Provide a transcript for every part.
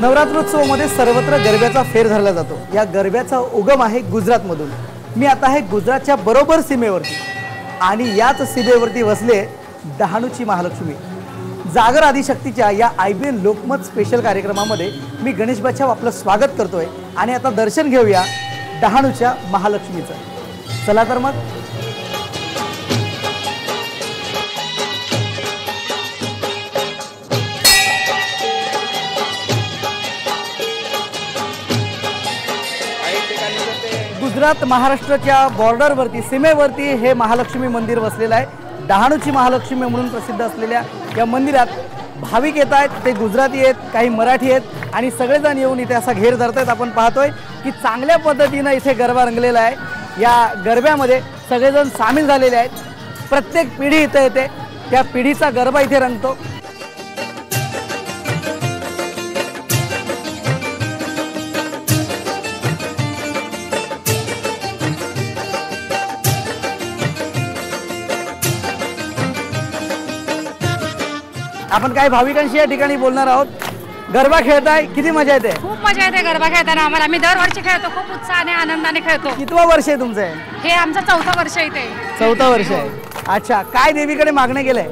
नवरात्रोत्सवामध्ये सर्वत्र गरब्याचा फेर धरला जातो। या गरब्याचा उगम आहे गुजरातमधून। मी आता आहे गुजरातच्या बरोबर सीमेवरती आणि याच सीमेवरती वसले डहाणूची महालक्ष्मी। जागर आदिशक्तीच्या या IBN लोकमत स्पेशल कार्यक्रमामध्ये मी गणेश बादशाह आपलं स्वागत करतोय आणि आता दर्शन घेऊया डहाणूच्या महालक्ष्मीचं। चला तर मग गुजरात महाराष्ट्राच्या बॉर्डरवरती सीमेवरती हे महालक्ष्मी मंदिर वसलेलं आहे। डहाणूची महालक्ष्मी म्हणून प्रसिद्ध असलेल्या या मंदिरात भाविक येत आहेत, ते गुजराती आहेत, काही मराठी आहेत आणि सगळेजण येऊन इथे असा घेर धरतात। आपण पाहतोय की चांगल्या पद्धतीनं इथे गरबा रंगलेला आहे। या गरब्यामध्ये सगळेजण सामील झालेले आहेत। प्रत्येक पिढी इथे येते, त्या पिढीचा गरबा इथे रंगतो। आपण काही भाविकांशी या ठिकाणी बोलणार आहोत। गरबा खेळताय, किती मजा येते? खूप मजा येते गरबा खेळताना आम्हाला। आम्ही दरवर्षी खेळतो, खूप उत्साहाने आनंदाने खेळतो। कितवा वर्ष आहे तुमचं? हे आमचं 4थं वर्ष इथे। 4थं वर्ष आहे। अच्छा, काय देवीकडे मागणं केलंय?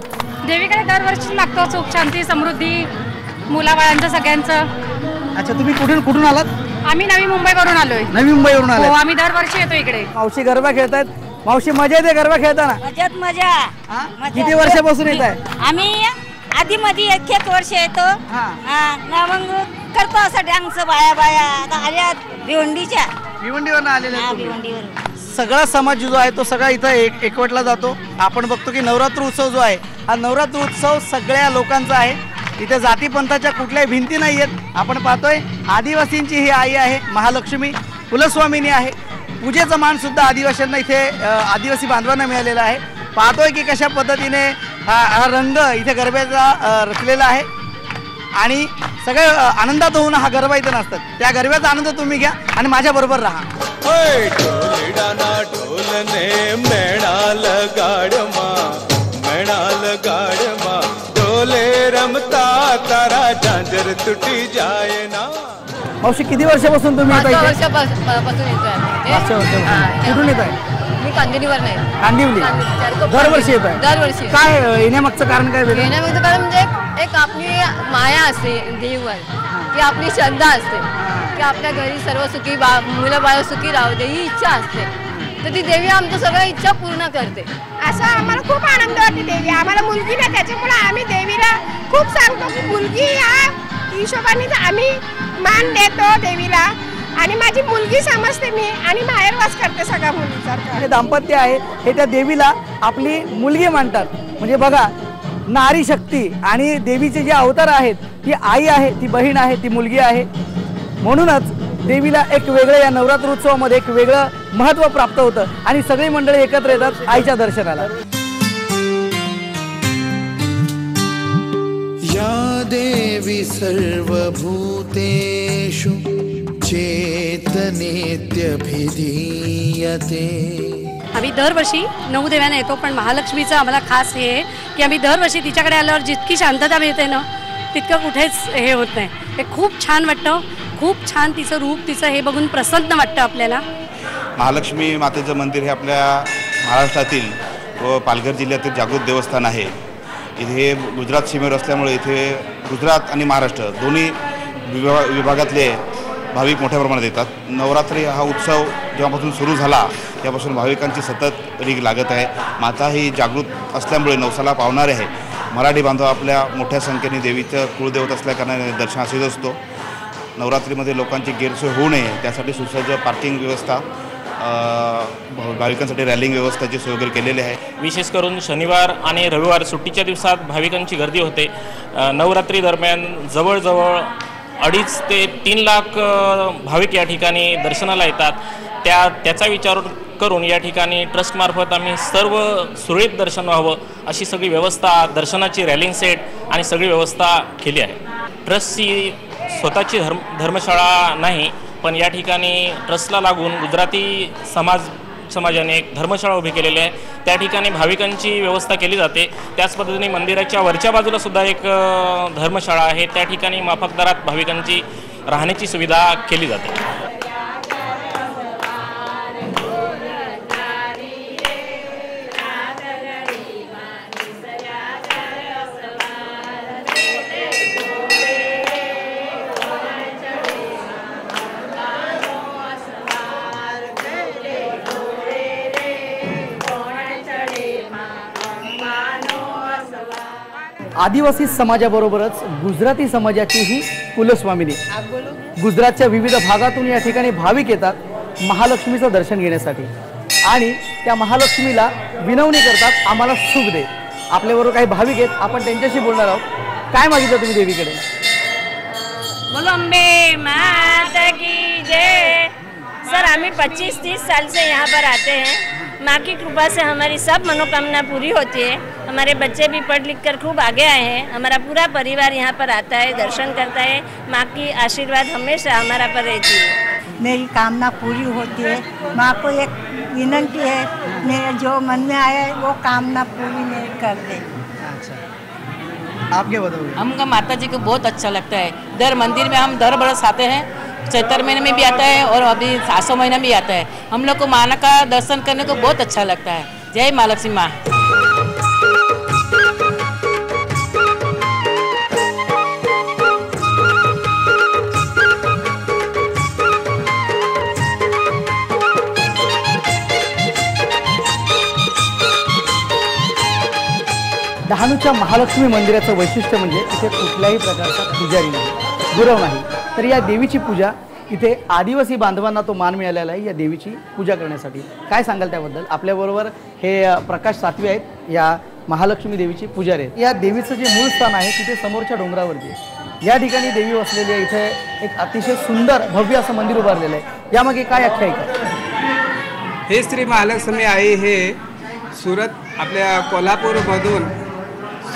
देवीकडे दरवर्षी मागतो सुख शांती समृद्धी मुलाबाळांचं सगळ्यांचं। अच्छा, तुम्ही कुठून आलात? आम्ही नवी मुंबईवरून आलोय। नवी मुंबईवरून आलात? हो, आम्ही दरवर्षी येतो इकडे। मावशी गरबा खेळतायत। मावशी, मजा येते गरबा खेळताना? मजात मजा। किती वर्षापासून येत आहे? आम्ही आधी मध्ये एक वर्ष येतो ना, मग करतो असं डान्स बाया आता आल्या भिवंडीवरून आलेले आहेत तुम्ही? भिवंडीवर सगळा समाज जो आहे तो सगळा इथं एकवटला जातो। आपण बघतो की नवरात्र उत्सव जो आहे हा नवरात्र उत्सव सगळ्या लोकांचा आहे। इथे जातीपंथाच्या कुठल्याही भिंती नाही आहेत। आपण पाहतोय आदिवासींची ही आई आहे महालक्ष्मी, कुलस्वामिनी आहे। पूजेचा मान सुद्धा आदिवासींना इथे आदिवासी बांधवांना मिळालेला आहे। पाहतोय की कशा पद्धतीने हा रंग इथे गरब्याचा रचलेला आहे आणि सगळे आनंदात होऊन हा गरबा इथे नसतात। त्या गरब्याचा आनंद तुम्ही घ्या आणि माझ्या बरोबर राहा। मावशी, किती वर्षापासून तुम्ही येत आहे? वर्षापासून येतोय। कुठून येत आहे? मी कांदिवलीवर नाही, कांदिवली। दरवर्षी येत आहे? दरवर्षी। काय येण्यामागचं कारण काय? येण्यामागचं कारण म्हणजे एक आपली माया असते देवीवर, की आपली श्रद्धा असते की आपल्या घरी सर्व सुखी मुलं बाळ सुखी राहू दे ही इच्छा असते। तर ती देवी आमच्या सगळ्या इच्छा पूर्ण करते। असं आम्हाला खूप आनंद होते। देवी आम्हाला मुलगी ना, त्याच्यामुळे आम्ही देवीला खूप सांगतो की मुलगी या हिशोबाने आम्ही मान देतो देवीला आणि माझी मुलगी समजते मी आणि माहेरवास करते सगळ्या मुलीसारखं। हे दाम्पत्य आहे हे त्या देवीला आपली मुलगी मानतात। म्हणजे बघा, नारी शक्ती आणि देवीचे जे अवतार आहेत, ती आई आहे, ती बहीण आहे, ती मुलगी आहे। म्हणूनच देवीला एक वेगळं या नवरात्र उत्सवामध्ये एक वेगळं महत्त्व प्राप्त होतं आणि सगळी मंडळी एकत्र येतात आईच्या दर्शनाला। या देवी सर्वभूतेषु चेतनेत्यभिधीयते। आम्ही दरवर्षी 9 देव्यांना येतो, पण महालक्ष्मीचं आम्हाला खास हे आहे की आम्ही दरवर्षी तिच्याकडे आल्यावर जितकी शांतता मिळते ना तितकं कुठेच हे होत नाही। हे खूप छान वाटतं, खूप छान तिचं रूप, तिचं हे बघून प्रसन्न वाटतं आपल्याला। महालक्ष्मी मातेचं मंदिर हे आपल्या महाराष्ट्रातील व पालघर जिल्ह्यातील जागृत देवस्थान आहे। इथे गुजरात सीमेवर असल्यामुळे इथे गुजरात आणि महाराष्ट्र दोन्ही विभागातले भाविक मोठ्या प्रमाणात येतात। नवरात्री हा उत्सव जेव्हापासून सुरू झाला तेव्हापासून भाविकांची सतत रीग लागत आहे। माता ही जागृत असल्यामुळे नवसाला पावणारे आहे। मराठी बांधव आपल्या मोठ्या संख्येने देवीचं कुळदेवत असल्याकारणाने दर्शनास येत असतो। नवरात्रीमध्ये लोकांची गैरसोय होऊ नये त्यासाठी सुसज्ज पार्किंग व्यवस्था, भाविकांसाठी रॅलिंग व्यवस्थेची सोय वगैरे केलेली आहे। विशेष करून शनिवार आणि रविवार सुट्टीच्या दिवसात भाविकांची गर्दी होते। नवरात्री दरम्यान जवळजवळ 2.5 ते 3 लाख भाविक या ठिकाणी दर्शनाला येतात। त्याचा विचार करून या ठिकाणी ट्रस्टमार्फत आम्ही सर्व सुरळीत दर्शन व्हावं अशी सगळी व्यवस्था, दर्शनाची रॅलिंग सेट आणि सगळी व्यवस्था केली आहे। ट्रस्टची स्वतःची धर्मशाळा नाही, पण या ठिकाणी ट्रस्टला लागून गुजराती समाजाने एक धर्मशाळा उभी केलेली आहे। त्या ठिकाणी भाविकांची व्यवस्था केली जाते। त्याच पद्धतीने मंदिराच्या वरच्या बाजूला सुद्धा एक धर्मशाळा आहे, त्या ठिकाणी माफक दरात भाविकांची राहण्याची सुविधा केली जाते. आदिवासी समाजाबरोबरच गुजराती समाजाची ही कुलस्वामिनी गुजरातच्या विविध भागातून या ठिकाणी भाविक येतात महालक्ष्मीचं दर्शन घेण्यासाठी आणि त्या महालक्ष्मीला विनवणी करतात, आम्हाला सुख दे. आपल्याबरोबर काही भाविक आहेत, आपण त्यांच्याशी बोलणार आहोत. काय मागितलं तुम्ही देवीकडे? बोलो अम्बे माता की जय. सर हमें 25-30 साल से यहाँ पर आते हैं. माँ की कृपा से हमारी सब मनोकामना पूरी होती है. हमारे बच्चे भी पढ़ लिख कर खूब आगे आए हैं. हमारा पूरा परिवार यहाँ पर आता है, दर्शन करता है. माँ की आशीर्वाद हमेशा हमारा पर रहती है. मेरी कामना पूरी होती है. माँ को एक विनंती है, मेरे जो मन में आया है वो कामना पूरी मेरी कर दे. आप क्या बताओगे? हमको माता जी को बहुत अच्छा लगता है. दर मंदिर में हम दर बरस आते हैं. चैत्र महीने में भी आता है और अभी सासों महीना भी आता है. हम लोग को माँ का दर्शन करने को बहुत अच्छा लगता है. जय महालक्ष्मी माँ. डहाणूच्या महालक्ष्मी मंदिराचं वैशिष्ट्य म्हणजे इथे कुठल्याही प्रकारचा पुजारी नाही, गुरव नाही. तर या देवीची पूजा इथे आदिवासी बांधवांना तो मान मिळालेला आहे या देवीची पूजा करण्यासाठी. काय सांगाल त्याबद्दल? आपल्याबरोबर हे प्रकाश सातवे आहेत, या महालक्ष्मी देवीची पुजारी आहेत. या देवीचं जे मूळ स्थान आहे तिथे समोरच्या डोंगरावरती आहे. या ठिकाणी देवी वसलेली आहे. इथे एक अतिशय सुंदर भव्य असं मंदिर उभारलेलं आहे. यामागे काय आख्यायिका? हे श्री महालक्ष्मी आई हे आपल्या कोल्हापूरमधून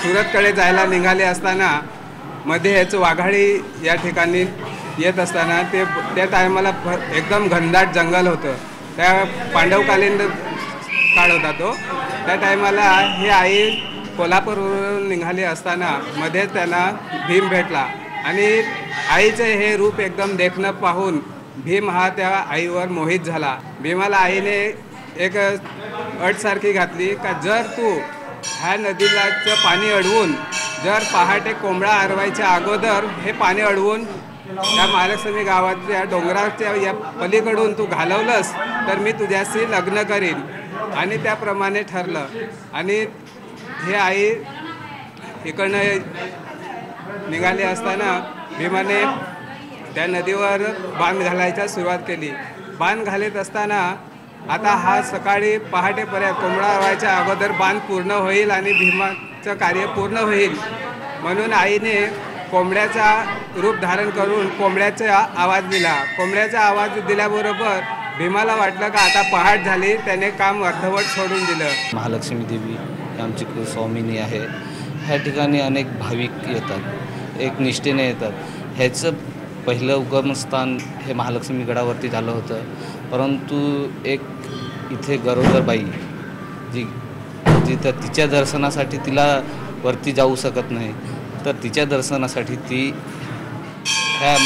सुरतकडे जायला निघाले असताना मध्ये याचं वाघाडी या ठिकाणी येत असताना त्या टायमाला एकदम घनदाट जंगल होतं. त्या पांडवकालीन काळ होता तो. त्या टायमाला ही आई कोल्हापूरवरून निघाली असताना मध्ये त्यांना भीम भेटला आणि आईचे हे रूप एकदम देखणं पाहून भीम हा त्या आईवर मोहित झाला. भीमाला आईने एक अटसारखी घातली का जर तू ह्या नदीलाचं पाणी अडवून जर पहाटे कोंबडा अडवायच्या अगोदर हे पाणी अडवून त्या महालक्ष्मी गावाच्या डोंगराच्या या पलीकडून तू घालवलंस तर मी तुझ्याशी लग्न करीन. आणि त्याप्रमाणे ठरलं. आणि हे आई इकडनं निघाले असताना भीमाने त्या नदीवर बाण घालायला सुरुवात केली. बाण घालत असताना आता हा सकाळी पहाटेपर्यंत कोंबडा अडवायच्या अगोदर बाण पूर्ण होईल आणि भीमाचं कार्य पूर्ण होईल म्हणून आईने कोंबड्याचा रूप धारण करून कोंबड्याचा आवाज दिला. कोंबड्याचा आवाज दिल्याबरोबर भीमाला वाटलं का आता पहाट झाली. त्याने काम अर्धवट सोडून दिलं. महालक्ष्मी देवी आमची कुलस्वामिनी आहे. ह्या ठिकाणी अनेक भाविक येतात, एक निष्ठेने येतात. ह्याचं पहिलं उगमस्थान हे महालक्ष्मी गडावरती झालं होतं. परंतु एक इथे गरोदर बाई जिथं तिच्या दर्शनासाठी तिला वरती जाऊ शकत नाही, तर तिच्या दर्शनासाठी ती ह्या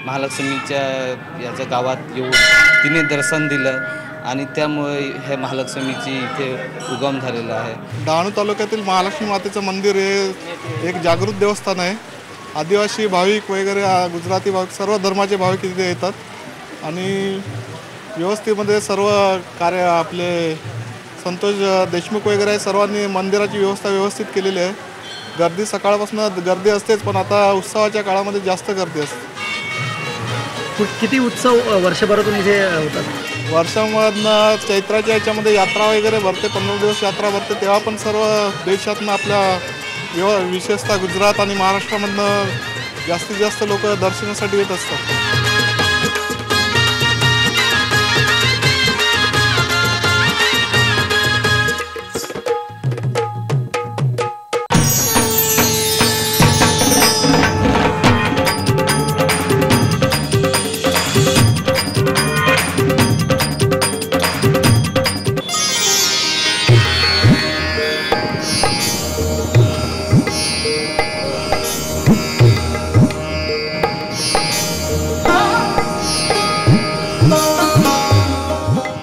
महालक्ष्मीच्या याच्या गावात येऊन तिने दर्शन दिलं आणि त्यामुळे हे महालक्ष्मीची इथे उगम झालेला आहे. डहाणू तालुक्यातील महालक्ष्मी मातेचं मंदिर हे एक जागृत देवस्थान आहे. आदिवासी भाविक वगैरे गुजराती भाविक सर्व धर्माचे भाविक इथे येतात आणि व्यवस्थेमध्ये सर्व कार्य आपले संतोष देशमुख वगैरे सर्वांनी मंदिराची व्यवस्था व्यवस्थित केलेली आहे. गर्दी सकाळपासून गर्दी असतेच, पण आता उत्सवाच्या काळामध्ये जास्त गर्दी असते. किती उत्सव वर्षभरातून इथे होतात? वर्षामधनं चैत्राच्या याच्यामध्ये यात्रा वगैरे भरते, 15 दिवस यात्रा भरते. तेव्हा पण सर्व देशातनं आपल्या विशेषतः गुजरात आणि महाराष्ट्रामधनं जास्तीत जास्त लोक दर्शनासाठी येत असतात.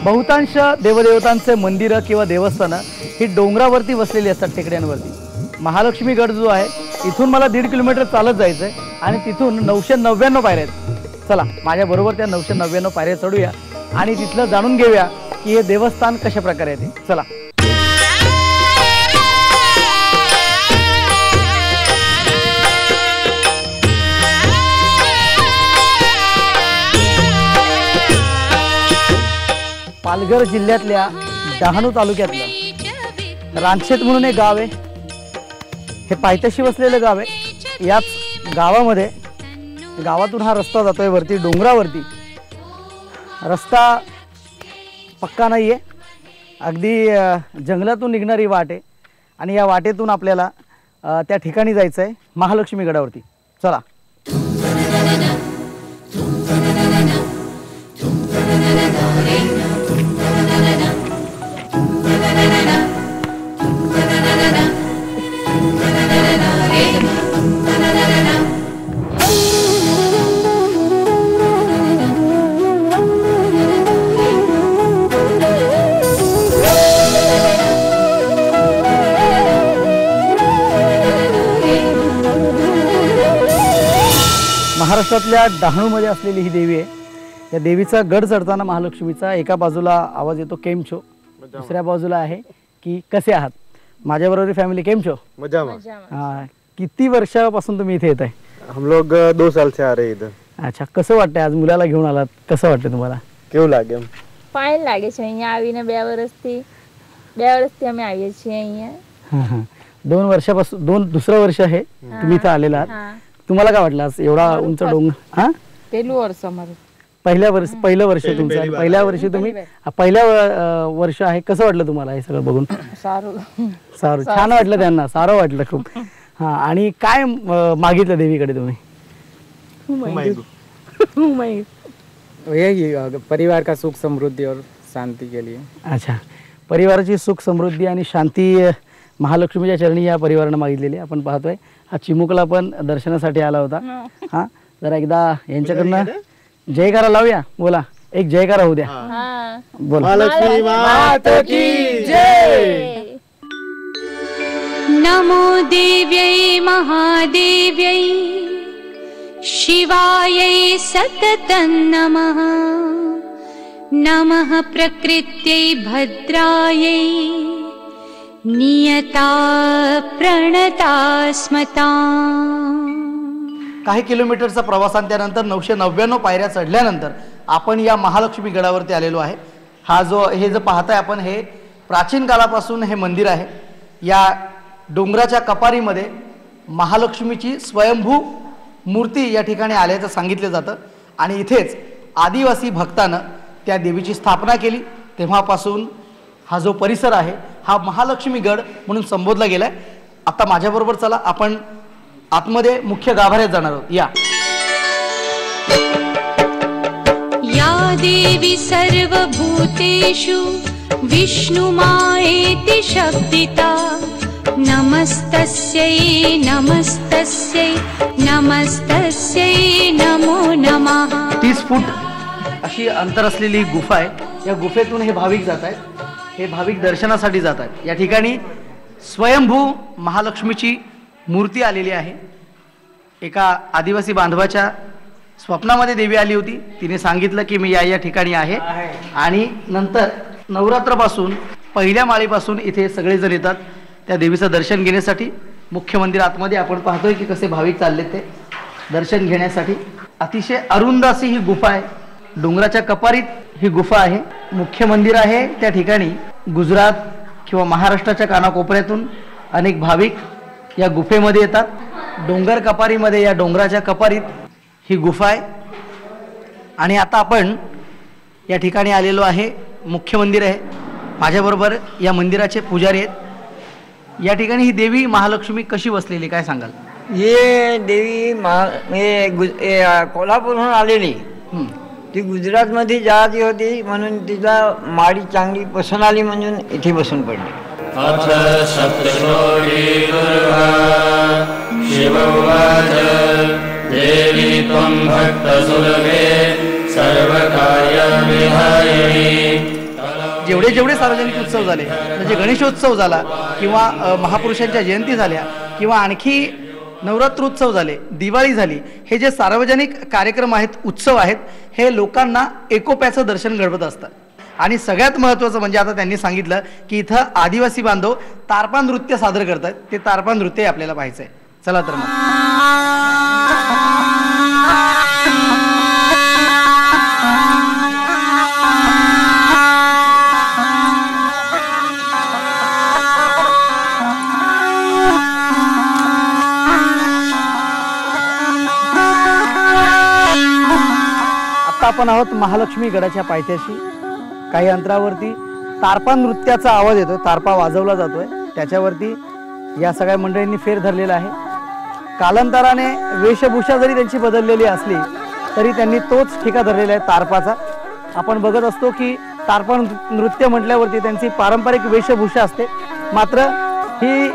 बहुतांश देवदेवतांचे मंदिरं किंवा देवस्थानं ही डोंगरावरती वसलेली असतात, टेकड्यांवरती. महालक्ष्मीगड जो आहे इथून मला 1.5 किलोमीटर चालत जायचं आहे आणि तिथून 999 पायऱ्या आहेत. चला माझ्याबरोबर त्या 999 पायऱ्या चढूया आणि तिथलं जाणून घेऊया की हे देवस्थान कशा प्रकारे येते. चला. पालघर जिल्ह्यातल्या डहाणू तालुक्यातलं रानशेत म्हणून एक गाव आहे. हे पायथ्याशी वसलेलं गाव आहे. याच गावामध्ये गावातून हा रस्ता जातोय वरती डोंगरावरती. रस्ता पक्का नाही आहे, अगदी जंगलातून निघणारी वाट आहे आणि या वाटेतून आपल्याला त्या ठिकाणी जायचं आहे महालक्ष्मी गडावरती. चला. महाराष्ट्रातल्या डहाणूमध्ये असलेली ही देवी आहे. या देवीचा गड चढताना महालक्ष्मीचा एका बाजूला आवाज येतो केम छो, दुसऱ्या बाजूला आहे की कसे आहात. माझ्याबरोबर फॅमिली केम छो. मजा. किती वर्षापासून तुम्ही इथे येत आहे? हम लोग 2 साल से आ रहे इधर. अच्छा, कसं वाटतंय आज मुलाला घेऊन आलात, कसं वाटतंय तुम्हाला? કેવું લાગે? ફાઇન લાગે છે. અહીંયા આવીને 2 વર્ષથી અમે આવીએ છીએ અહીંયા. हां. 2 वर्षापासून दुसरं वर्ष आहे तुम्ही इथं आलेला आहात. तुम्हाला काय वाटलं आज एवढा उंच डोंगर? हां, પહેલું વર્ષ અમારું. पहिलं वर्ष तुमचं. पहिल्या वर्षी तुम्ही पहिल्या वर्ष आहे. कसं वाटलं तुम्हाला हे सगळं बघून? सारू छान वाटलं त्यांना, सारं वाटलं खूप. हां, आणि काय मागितलं देवीकडे तुम्ही? यही परिवार का सुख समृद्धि और शांति के लिए. अच्छा, परिवाराची सुख समृद्धी आणि शांती महालक्ष्मीच्या चरणी या परिवारानं मागितलेली आपण पाहतोय. हा चिमुकला पण दर्शनासाठी आला होता. हां, जरा एकदा यांच्याकडनं जयकारा लावूया. बोला, एक जयकारा होऊ द्या. बोला. महालक्ष्मी माता की जय. नमो देव्यै महादेव्यै शिवायै सततं नमः. नमः प्रकृत्यै भद्रायै नियता प्रणता स्मता. काही किलोमीटरचा प्रवासांत्यानंतर 999 पायऱ्या चढल्यानंतर आपण या महालक्ष्मी गडावरती आलेलो आहे. हे जो पाहताय आपण हे प्राचीन काळापासून हे मंदिर आहे. या डोंगराच्या कपारीमध्ये महालक्ष्मीची स्वयंभू मूर्ती या ठिकाणी आल्याचं सांगितलं जातं आणि इथेच आदिवासी भक्तानं त्या देवीची स्थापना केली. तेव्हापासून हा जो परिसर आहे हा महालक्ष्मी गड म्हणून संबोधला गेलाय. आता माझ्याबरोबर चला आपण आतमध्ये मुख्य गाभाऱ्यात जाणार आहोत. या देवी सर्वभूतेषु विष्णुमायेति शब्दिता. नमस्तस्यै नमस्तस्यै नमस्तस्यै नमो नमः. 30 फूट अशी अंतर असलेली गुफा आहे. या गुफेतून हे भाविक जात आहेत. हे भाविक दर्शनासाठी जात आहेत. या ठिकाणी स्वयंभू महालक्ष्मीची मूर्ती आलेली आहे. एका आदिवासी बांधवाच्या स्वप्नामध्ये देवी आली होती. तिने सांगितलं की मी या ठिकाणी आहे आणि नंतर नवरात्रपासून पहिल्या माळीपासून इथे सगळेजण येतात त्या देवीचं दर्शन घेण्यासाठी. मुख्य मंदिर आतमध्ये आपण पाहतोय की कसे भाविक चाललेत ते दर्शन घेण्यासाठी. अतिशय अरुंद अशी ही गुफा आहे. डोंगराच्या कपारीत ही गुफा आहे. मुख्य मंदिर आहे त्या ठिकाणी गुजरात किंवा महाराष्ट्राच्या कानाकोपऱ्यातून अनेक भाविक या गुफेमध्ये येतात. डोंगर कपारीमध्ये या डोंगराच्या कपारीत ही गुफा आहे आणि आता आपण या ठिकाणी आलेलो आहे. मुख्य मंदिर आहे. माझ्याबरोबर या मंदिराचे पुजारी आहेत. या ठिकाणी ही देवी महालक्ष्मी कशी बसलेली काय सांगाल? ये देवी कोल्हापूरहून आलेली. ती गुजरातमध्ये जाती होती म्हणून तिला माडी चांगली पसंत आली म्हणून इथे बसून पडली. अथ सप्तश्लोकी दुर्गा शिवोवाच देवी त्वं भक्तसुलभे सर्वकार्यविधायिनी जेवढे जेवढे सार्वजनिक उत्सव झाले, म्हणजे गणेशोत्सव झाला किंवा महापुरुषांच्या जयंती झाल्या किंवा आणखी नवरात्रोत्सव झाले, दिवाळी झाली, हे जे सार्वजनिक कार्यक्रम आहेत, उत्सव आहेत, हे लोकांना एकोप्याचं दर्शन घडवत असतात. आणि सगळ्यात महत्त्वाचं म्हणजे आता त्यांनी सांगितलं की इथं आदिवासी बांधव तारपा नृत्य सादर करतात. ते तारपा नृत्य आपल्याला पाहायचं आहे. चला तर मग. आता आपण आहोत महालक्ष्मी गडाच्या पायथ्याशी. काही अंतरावरती तारपा नृत्याचा आवाज येतोय, तारपा वाजवला जातोय, त्याच्यावरती या सगळ्या मंडळींनी फेर धरलेला आहे. कालांतराने वेशभूषा जरी त्यांची बदललेली असली तरी त्यांनी तोच ठिका धरलेला आहे तारपाचा. आपण बघत असतो की तारपा नृत्य म्हटल्यावरती त्यांची पारंपरिक वेशभूषा असते, मात्र ही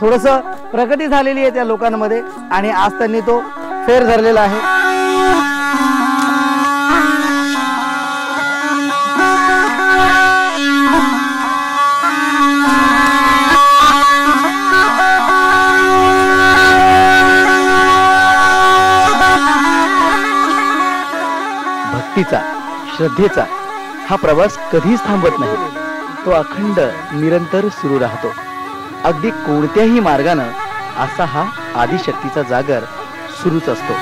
थोडंसं प्रगती झालेली आहे त्या लोकांमध्ये आणि आज त्यांनी तो फेर धरलेला आहे. भक्तीचा, श्रद्धेचा हा प्रवास कधीच थांबत नाही. तो अखंड निरंतर सुरू राहतो. अगदी कोणत्याही मार्गानं असा हा आदिशक्तीचा जागर सुरूच असतो.